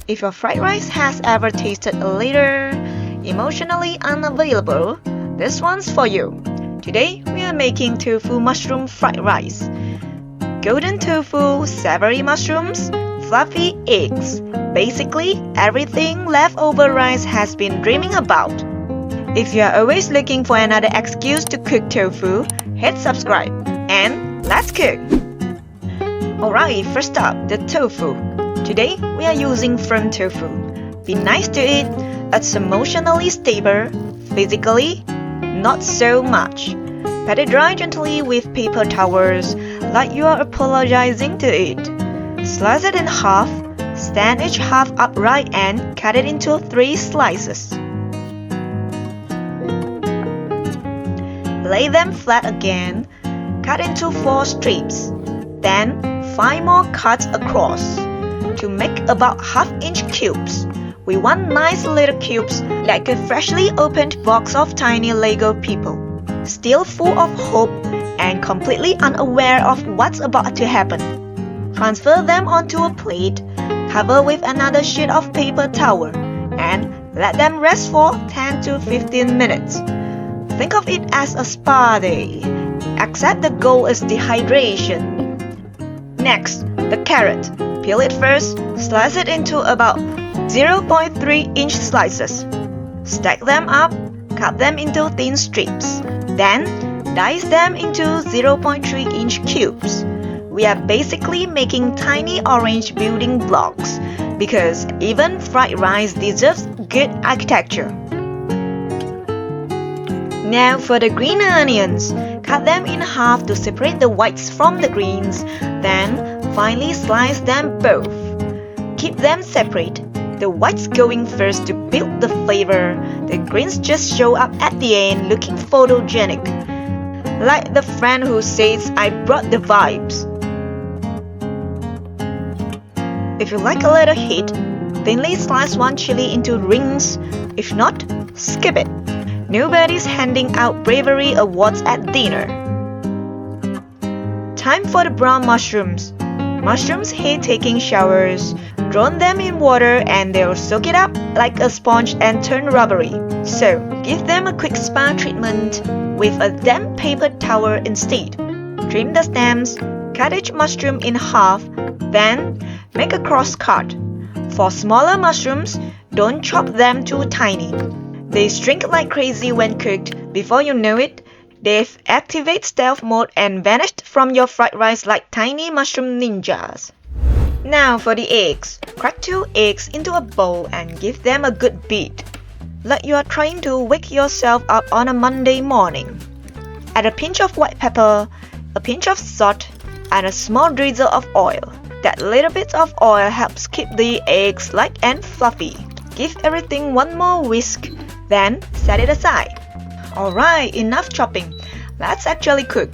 If your fried rice has ever tasted a little emotionally unavailable, this one's for you. Today we are making tofu mushroom fried rice. Golden tofu, savory mushrooms, fluffy eggs. Basically, everything leftover rice has been dreaming about. If you are always looking for another excuse to cook tofu, hit subscribe and let's cook! Alright, first up, the tofu. Today we are using firm tofu. Be nice to it, it's emotionally stable, physically, not so much. Pat it dry gently with paper towels, like you are apologizing to it. Slice it in half, stand each half upright and cut it into 3 slices. Lay them flat again, cut into 4 strips, then 5 more cuts across. To make about half-inch cubes. We want nice little cubes like a freshly opened box of tiny Lego people, still full of hope and completely unaware of what's about to happen. Transfer them onto a plate, cover with another sheet of paper towel, and let them rest for 10 to 15 minutes. Think of it as a spa day, except the goal is dehydration. Next, the carrot. Peel it first, slice it into about 0.3-inch slices. Stack them up, cut them into thin strips. Then, dice them into 0.3-inch cubes. We are basically making tiny orange building blocks because even fried rice deserves good architecture. Now for the green onions. Cut them in half to separate the whites from the greens. Then, finely slice them both. Keep them separate. The whites going first to build the flavor. The greens just show up at the end looking photogenic. Like the friend who says, I brought the vibes. If you like a little heat, thinly slice 1 chili into rings. If not, skip it. Nobody's handing out bravery awards at dinner. Time for the brown mushrooms. Mushrooms hate taking showers. Drown them in water and they'll soak it up like a sponge and turn rubbery. So, give them a quick spa treatment with a damp paper towel instead. Trim the stems, cut each mushroom in half, then make a cross cut. For smaller mushrooms, don't chop them too tiny. They shrink like crazy when cooked. Before you know it, they've activated stealth mode and vanished from your fried rice like tiny mushroom ninjas. Now for the eggs. Crack 2 eggs into a bowl and give them a good beat. Like you are trying to wake yourself up on a Monday morning. Add a pinch of white pepper, a pinch of salt, and a small drizzle of oil. That little bit of oil helps keep the eggs light and fluffy. Give everything one more whisk, then set it aside. Alright, enough chopping. Let's actually cook.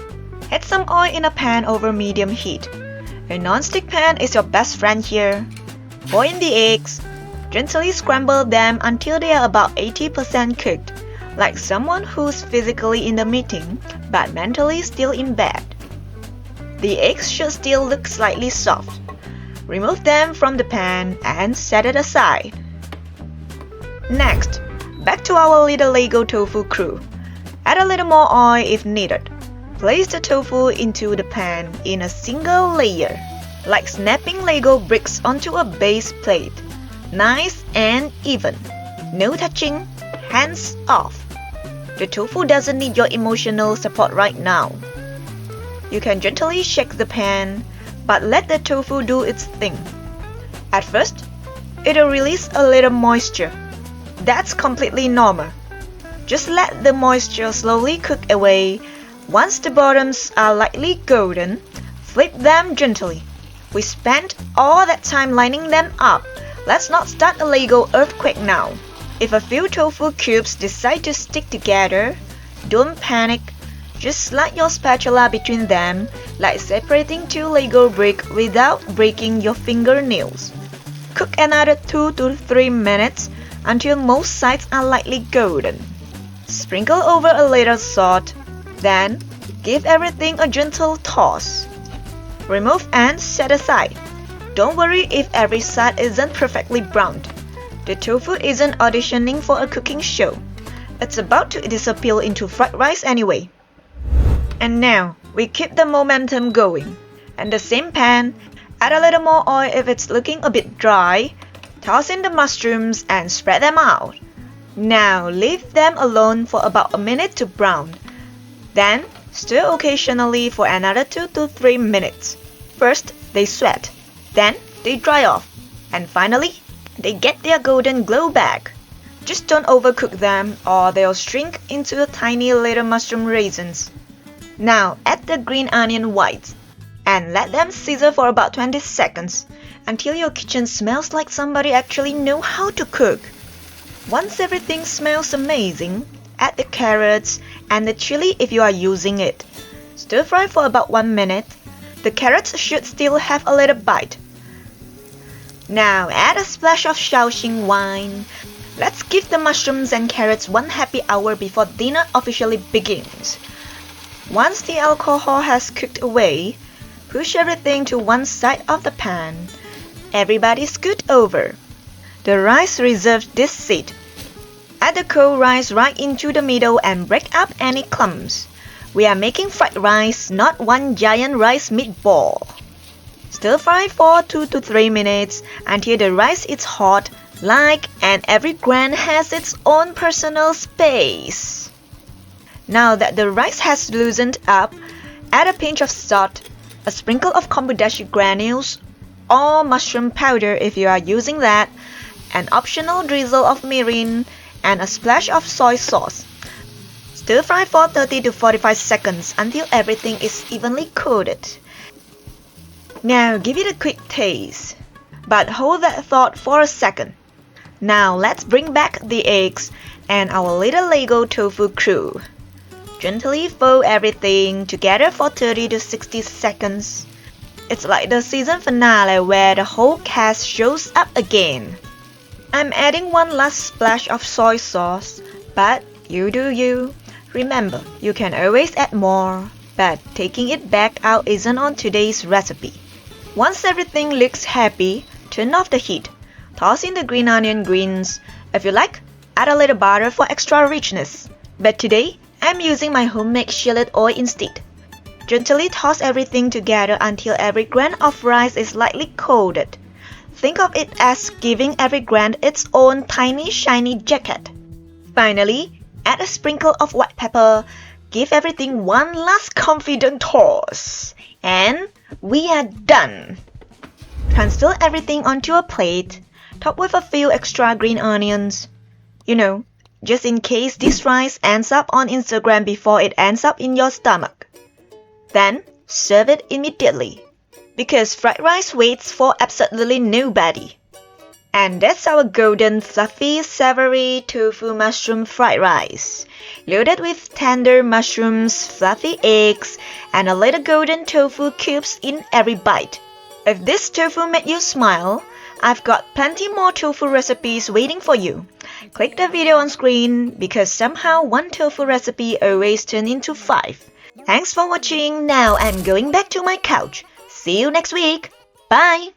Add some oil in a pan over medium heat. A non-stick pan is your best friend here. Pour in the eggs. Gently scramble them until they are about 80% cooked, like someone who's physically in the meeting but mentally still in bed. The eggs should still look slightly soft. Remove them from the pan and set it aside. Next, back to our little Lego tofu crew. Add a little more oil if needed. Place the tofu into the pan in a single layer, like snapping Lego bricks onto a base plate. Nice and even. No touching, hands off. The tofu doesn't need your emotional support right now. You can gently shake the pan, but let the tofu do its thing. At first, it'll release a little moisture. That's completely normal. Just let the moisture slowly cook away. Once the bottoms are lightly golden, flip them gently. We spent all that time lining them up. Let's not start a Lego earthquake now. If a few tofu cubes decide to stick together, don't panic. Just slide your spatula between them, like separating 2 Lego bricks without breaking your fingernails. Cook another 2 to 3 minutes until most sides are lightly golden. Sprinkle over a little salt, then give everything a gentle toss. Remove and set aside. Don't worry if every side isn't perfectly browned. The tofu isn't auditioning for a cooking show. It's about to disappear into fried rice anyway. And now, we keep the momentum going. In the same pan, add a little more oil if it's looking a bit dry. Toss in the mushrooms and spread them out. Now, leave them alone for about a minute to brown. Then, stir occasionally for another 2 to 3 minutes. First, they sweat. Then, they dry off. And finally, they get their golden glow back. Just don't overcook them or they'll shrink into tiny little mushroom raisins. Now, add the green onion whites and let them sizzle for about 20 seconds until your kitchen smells like somebody actually knows how to cook. Once everything smells amazing, add the carrots and the chili if you are using it. Stir fry for about 1 minute. The carrots should still have a little bite. Now add a splash of Shaoxing Wine. Let's give the mushrooms and carrots one happy hour before dinner officially begins. Once the alcohol has cooked away, push everything to one side of the pan. Everybody scoot over. The rice reserves this seat. Add the cold rice right into the middle and break up any clumps. We are making fried rice, not one giant rice meatball. Stir fry for 2 to 3 minutes until the rice is hot, and every grain has its own personal space. Now that the rice has loosened up, add a pinch of salt, a sprinkle of kombu dashi granules, or mushroom powder if you are using that, an optional drizzle of mirin, and a splash of soy sauce. Stir fry for 30 to 45 seconds until everything is evenly coated. Now give it a quick taste. But hold that thought for a second. Now let's bring back the eggs and our little Lego tofu crew. Gently fold everything together for 30 to 60 seconds. It's like the season finale where the whole cast shows up again. I'm adding one last splash of soy sauce, but you do you. Remember, you can always add more, but taking it back out isn't on today's recipe. Once everything looks happy, turn off the heat. Toss in the green onion greens. If you like, add a little butter for extra richness. But today, I'm using my homemade shallot oil instead. Gently toss everything together until every grain of rice is lightly coated. Think of it as giving every grain its own tiny shiny jacket. Finally, add a sprinkle of white pepper. Give everything one last confident toss. And we are done! Transfer everything onto a plate. Top with a few extra green onions. Just in case this rice ends up on Instagram before it ends up in your stomach. Then, serve it immediately. Because fried rice waits for absolutely nobody. And that's our golden, fluffy, savory tofu mushroom fried rice. Loaded with tender mushrooms, fluffy eggs, and a little golden tofu cubes in every bite. If this tofu made you smile, I've got plenty more tofu recipes waiting for you. Click the video on screen because somehow one tofu recipe always turns into 5. Thanks for watching. Now I'm going back to my couch. See you next week. Bye!